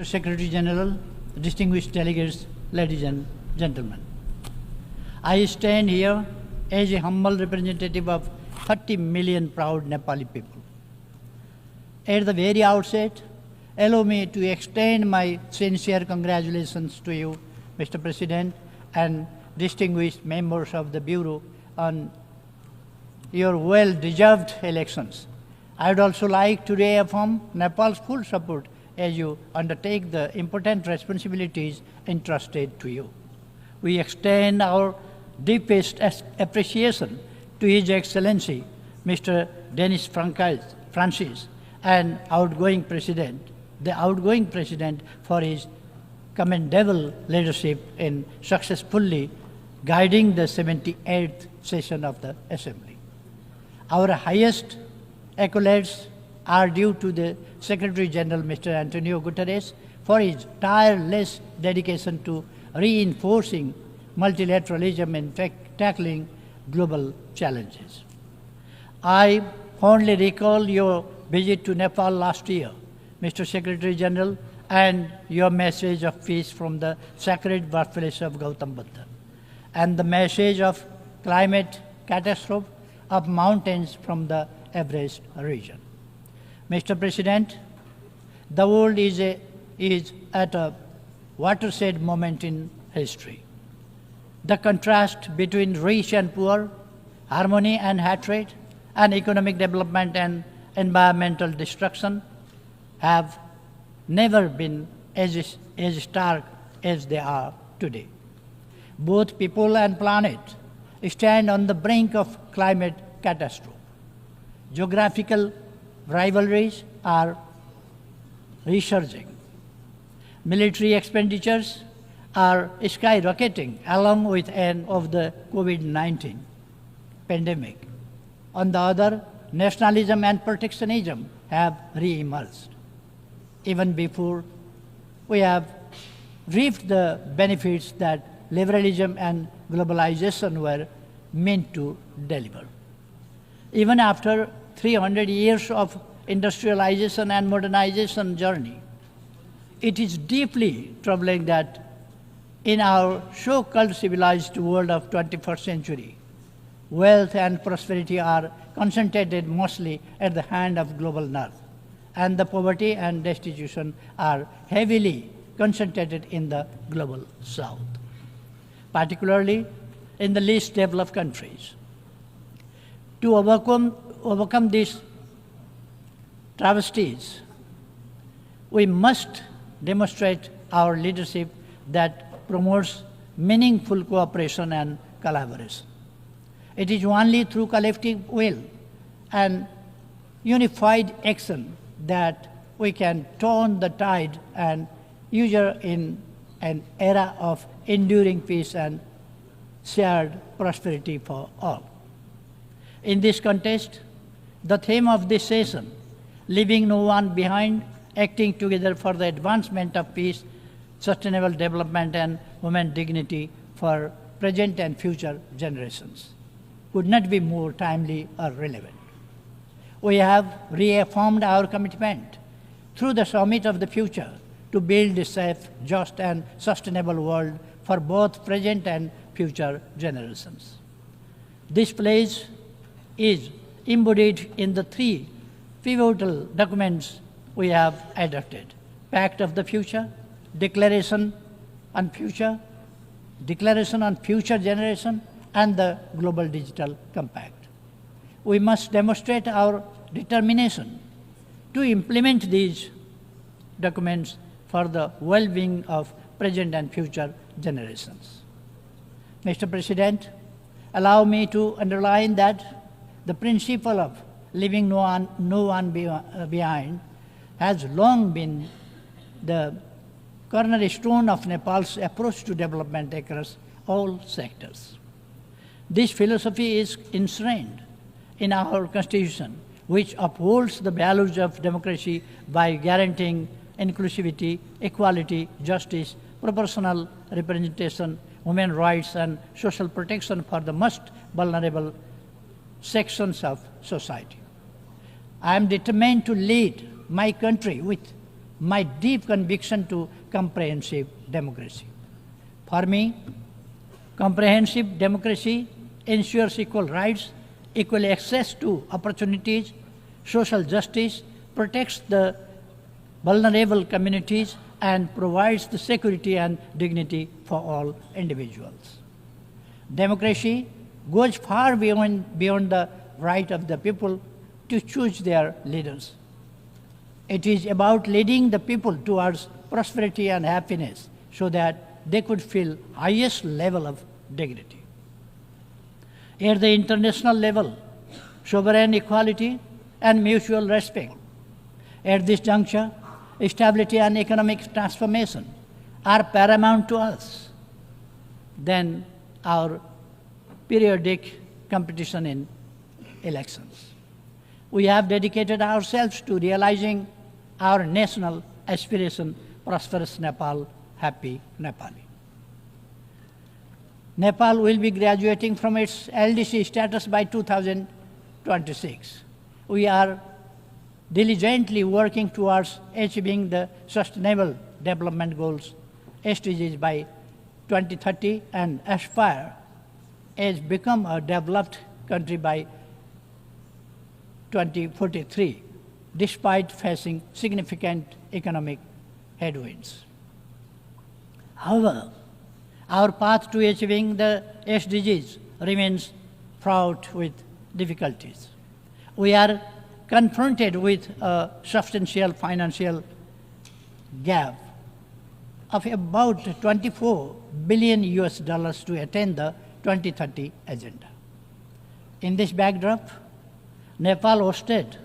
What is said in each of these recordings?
Secretary General, distinguished delegates, ladies and gentlemen. I stand here as a humble representative of 30 million proud Nepali people. At the very outset, allow me to extend my sincere congratulations to you, Mr. President, and distinguished members of the Bureau on your well-deserved elections. I would also like to reaffirm Nepal's full support as you undertake the important responsibilities entrusted to you. We extend our deepest appreciation to His Excellency, Mr. Denis Francis, and the outgoing President for his commendable leadership in successfully guiding the 78th session of the Assembly. Our highest accolades are due to the Secretary General, Mr. Antonio Guterres, for his tireless dedication to reinforcing multilateralism and tackling global challenges. I fondly recall your visit to Nepal last year, Mr. Secretary General, and your message of peace from the sacred birthplace of Gautam Buddha, and the message of climate catastrophe of mountains from the Everest region. Mr. President, the world is at a watershed moment in history. The contrast between rich and poor, harmony and hatred, and economic development and environmental destruction have never been as stark as they are today. Both people and planet stand on the brink of climate catastrophe. Geographical rivalries are resurging. Military expenditures are skyrocketing along with the end of the COVID-19 pandemic. On the other, nationalism and protectionism have re-emerged. Even before we have reaped the benefits that liberalism and globalization were meant to deliver. Even after 300 years of industrialization and modernization journey, it is deeply troubling that in our so-called civilized world of 21st century, wealth and prosperity are concentrated mostly at the hand of global north, and the poverty and destitution are heavily concentrated in the global south, particularly in the least developed countries. To overcome these travesties, we must demonstrate our leadership that promotes meaningful cooperation and collaboration. It is only through collective will and unified action that we can turn the tide and usher in an era of enduring peace and shared prosperity for all. In this context, the theme of this session, Leaving No One Behind, Acting Together for the Advancement of Peace, Sustainable Development and Human Dignity for Present and Future Generations, could not be more timely or relevant. We have reaffirmed our commitment through the Summit of the Future to build a safe, just and sustainable world for both present and future generations. This pledge is embodied in the three pivotal documents we have adopted: Pact of the Future, Declaration on Future Generation, and the Global Digital Compact. We must demonstrate our determination to implement these documents for the well-being of present and future generations. Mr. President, allow me to underline that the principle of leaving no one behind has long been the cornerstone of Nepal's approach to development across all sectors. This philosophy is enshrined in our Constitution, which upholds the values of democracy by guaranteeing inclusivity, equality, justice, proportional representation, human rights, and social protection for the most vulnerable sections of society. I am determined to lead my country with my deep conviction to comprehensive democracy. For me, comprehensive democracy ensures equal rights, equal access to opportunities, social justice, protects the vulnerable communities, and provides the security and dignity for all individuals. Democracy goes far beyond the right of the people to choose their leaders. It is about leading the people towards prosperity and happiness so that they could feel highest level of dignity. At the international level, sovereign equality and mutual respect. At this juncture, stability and economic transformation are paramount to us than our periodic competition in elections. We have dedicated ourselves to realizing our national aspiration, prosperous Nepal, happy Nepali. Nepal will be graduating from its LDC status by 2026. We are diligently working towards achieving the Sustainable Development Goals, SDGs, by 2030 and aspire as become a developed country by 2043, despite facing significant economic headwinds. However, our path to achieving the SDGs remains fraught with difficulties. We are confronted with a substantial financial gap of about 24 billion US dollars to attain the 2030 agenda. In this backdrop, Nepal hosted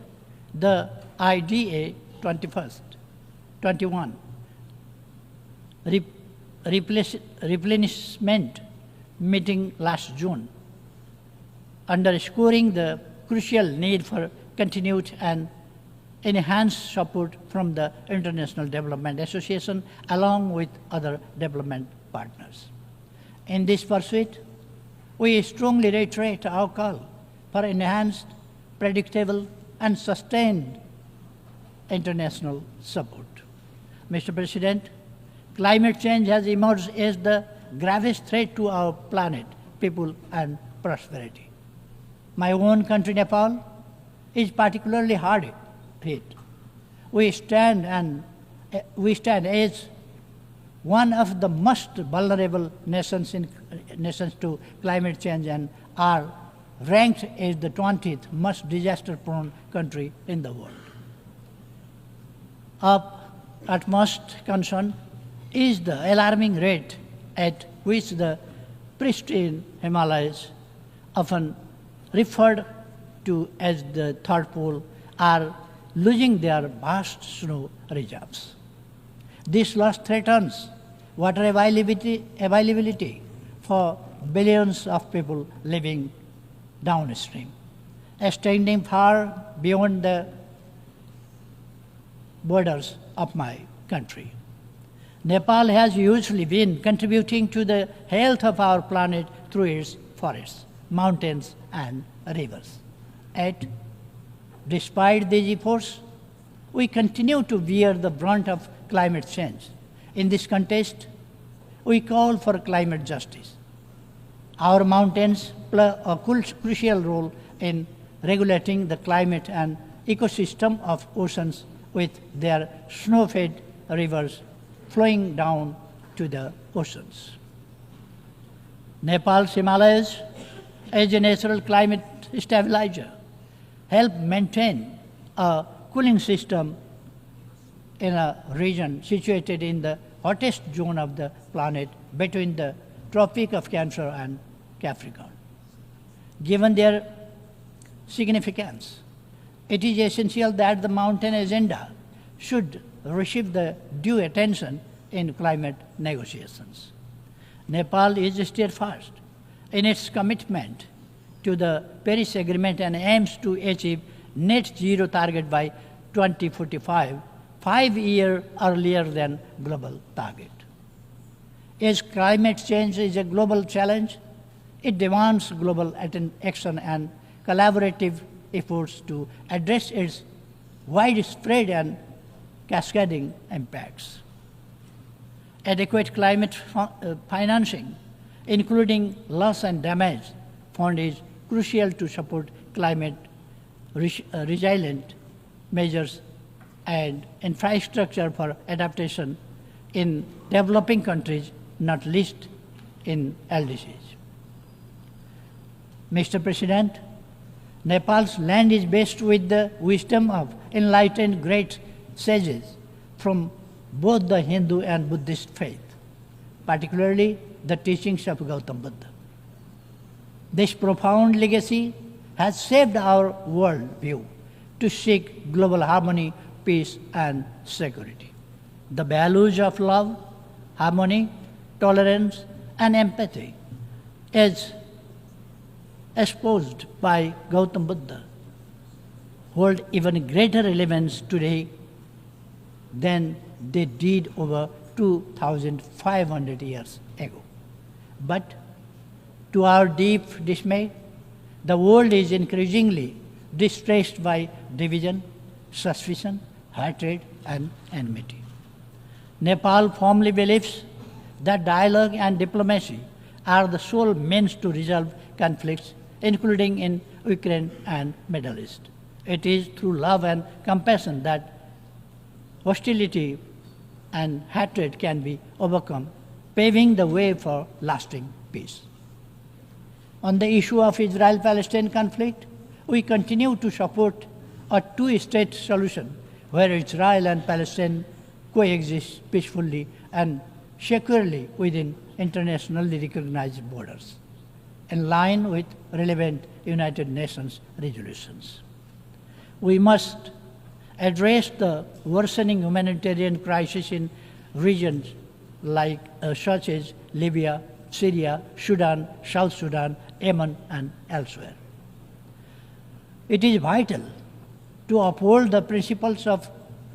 the IDA 21 replenishment meeting last June, underscoring the crucial need for continued and enhanced support from the International Development Association along with other development partners. In this pursuit, we strongly reiterate our call for enhanced, predictable, and sustained international support. Mr. President, climate change has emerged as the gravest threat to our planet, people, and prosperity. My own country, Nepal, is particularly hard hit. We stand as one of the most vulnerable nations to climate change and are ranked as the 20th most disaster-prone country in the world. Of utmost concern is the alarming rate at which the pristine Himalayas, often referred to as the third pole, are losing their vast snow reserves. This loss threatens water availability for billions of people living downstream, extending far beyond the borders of my country. Nepal has usually been contributing to the health of our planet through its forests, mountains, and rivers. Yet, despite these efforts, we continue to bear the brunt of climate change. In this context, we call for climate justice. Our mountains play a crucial role in regulating the climate and ecosystem of oceans with their snow-fed rivers flowing down to the oceans. Nepal's Himalayas, as a natural climate stabilizer, help maintain a cooling system in a region situated in the hottest zone of the planet between the Tropic of Cancer and Capricorn. Given their significance, it is essential that the mountain agenda should receive the due attention in climate negotiations. Nepal is steadfast in its commitment to the Paris Agreement and aims to achieve net zero target by 2045, 5 years earlier than global target. As climate change is a global challenge, it demands global action and collaborative efforts to address its widespread and cascading impacts. Adequate climate financing, including loss and damage fund, is crucial to support climate resilient measures and infrastructure for adaptation in developing countries, not least in LDCs. Mr. President, Nepal's land is blessed with the wisdom of enlightened great sages from both the Hindu and Buddhist faith, particularly the teachings of Gautam Buddha. This profound legacy has shaped our worldview to seek global harmony, peace, and security. The values of love, harmony, tolerance, and empathy, as espoused by Gautam Buddha, hold even greater relevance today than they did over 2,500 years ago. But to our deep dismay, the world is increasingly distressed by division, suspicion, hatred, and enmity. Nepal firmly believes that dialogue and diplomacy are the sole means to resolve conflicts, including in Ukraine and Middle East. It is through love and compassion that hostility and hatred can be overcome, paving the way for lasting peace. On the issue of Israel-Palestine conflict, we continue to support a two-state solution where Israel and Palestine coexist peacefully and securely within internationally recognized borders, in line with relevant United Nations resolutions. We must address the worsening humanitarian crisis in regions such as Libya, Syria, Sudan, South Sudan, Yemen, and elsewhere. It is vital to uphold the principles of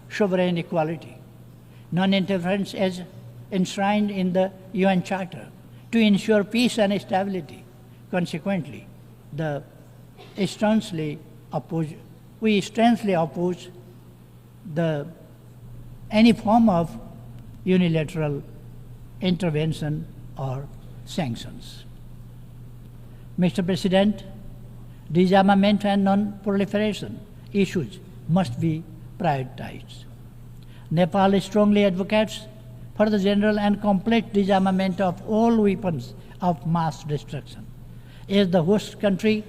sovereign equality, non-interference as enshrined in the UN Charter, to ensure peace and stability. Consequently, we sternly oppose any form of unilateral intervention or sanctions. Mr. President, disarmament and non-proliferation issues must be prioritized. Nepal strongly advocates for the general and complete disarmament of all weapons of mass destruction. As the host country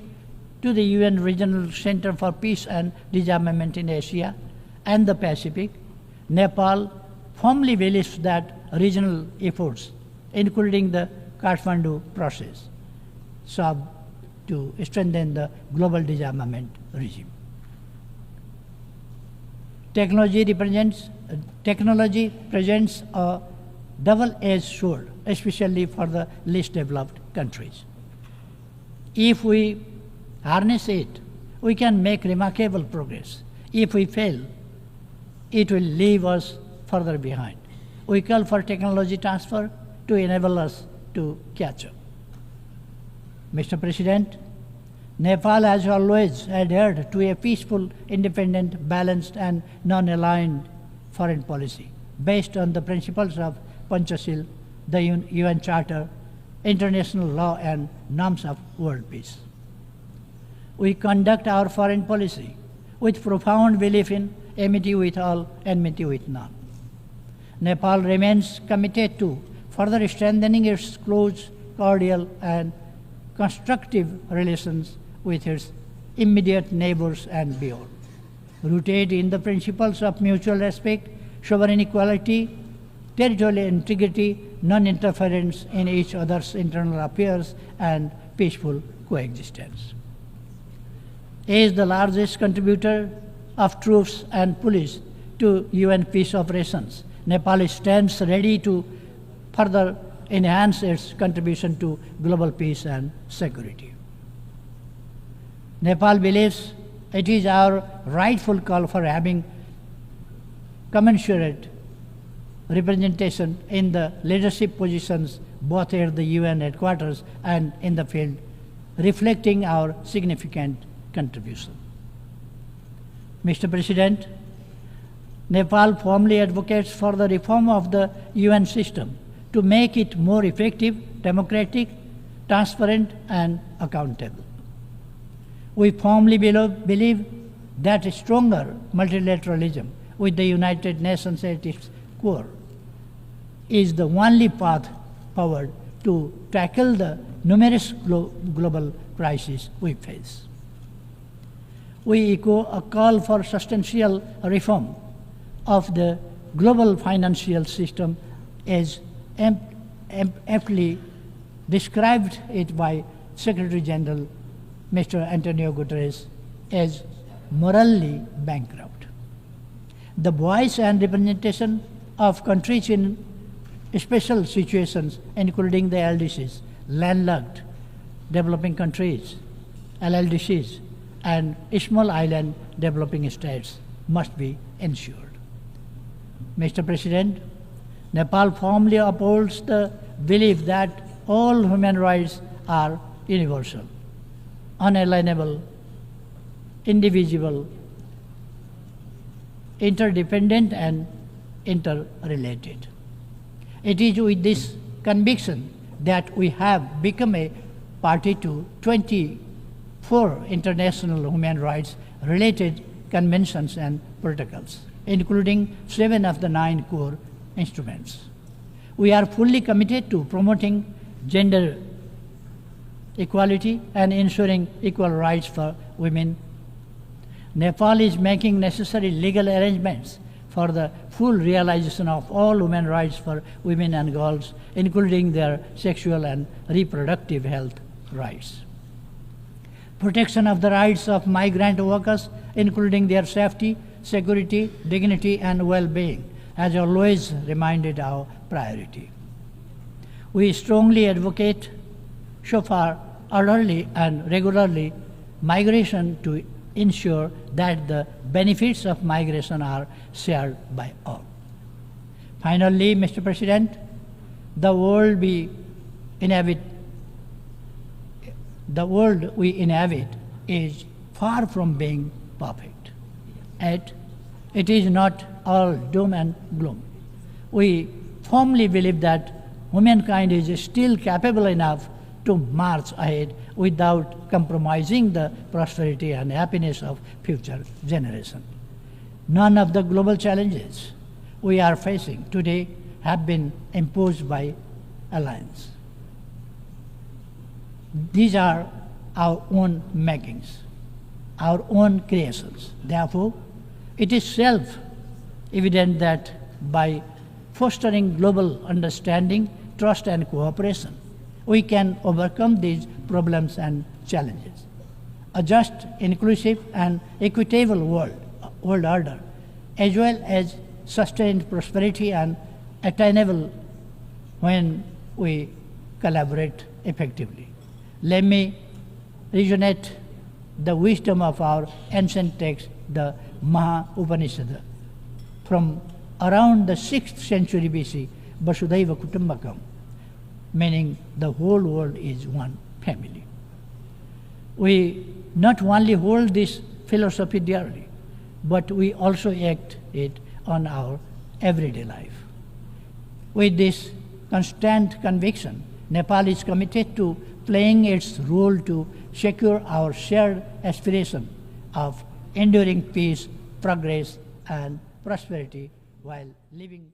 to the UN Regional Center for Peace and Disarmament in Asia and the Pacific, Nepal firmly believes that regional efforts, including the Kathmandu process, serve to strengthen the global disarmament regime. Technology presents a double-edged sword, especially for the least developed countries. If we harness it, we can make remarkable progress. If we fail, it will leave us further behind. We call for technology transfer to enable us to catch up. Mr. President, Nepal has always adhered to a peaceful, independent, balanced, and non-aligned foreign policy based on the principles of Panchashil, the UN Charter, international law, and norms of world peace. We conduct our foreign policy with profound belief in amity with all, enmity with none. Nepal remains committed to further strengthening its close, cordial, and constructive relations with its immediate neighbors and beyond, rooted in the principles of mutual respect, sovereign equality, territorial integrity, non-interference in each other's internal affairs, and peaceful coexistence. As the largest contributor of troops and police to UN peace operations, Nepal stands ready to further enhance its contribution to global peace and security. Nepal believes it is our rightful call for having commensurate representation in the leadership positions both at the UN headquarters and in the field, reflecting our significant contribution. Mr. President, Nepal firmly advocates for the reform of the UN system to make it more effective, democratic, transparent, and accountable. We firmly believe that stronger multilateralism with the United Nations at its core is the only path forward to tackle the numerous global crises we face. We echo a call for substantial reform of the global financial system as aptly described it by Secretary General Mr. Antonio Guterres as morally bankrupt. The voice and representation of countries in special situations, including the LDCs, landlocked developing countries, LLDCs, and small island developing states, must be ensured. Mr. President, Nepal firmly upholds the belief that all human rights are universal, unalienable, indivisible, interdependent, and interrelated. It is with this conviction that we have become a party to 24 international human rights related conventions and protocols, including 7 of the 9 core instruments. We are fully committed to promoting gender equality and ensuring equal rights for women. Nepal is making necessary legal arrangements for the full realization of all human rights for women and girls, including their sexual and reproductive health rights. Protection of the rights of migrant workers, including their safety, security, dignity, and well-being, has always remained our priority. We strongly advocate so far orderly and regularly migration to ensure that the benefits of migration are shared by all. Finally, Mr. President, the world we inhabit is far from being perfect. Yet, it is not all doom and gloom. We firmly believe that humankind is still capable enough to march ahead without compromising the prosperity and happiness of future generations. None of the global challenges we are facing today have been imposed by alliance. These are our own makings, our own creations. Therefore, it is self-evident that by fostering global understanding, trust, and cooperation, we can overcome these problems and challenges. A just, inclusive, and equitable world order, as well as sustained prosperity and attainable when we collaborate effectively. Let me resonate the wisdom of our ancient text, the Maha Upanishad, from around the 6th century BC, Vasudhaiva Kutumbakam, meaning the whole world is one family. We not only hold this philosophy dearly, but we also act it on our everyday life. With this constant conviction, Nepal is committed to playing its role to secure our shared aspiration of enduring peace, progress, and prosperity while living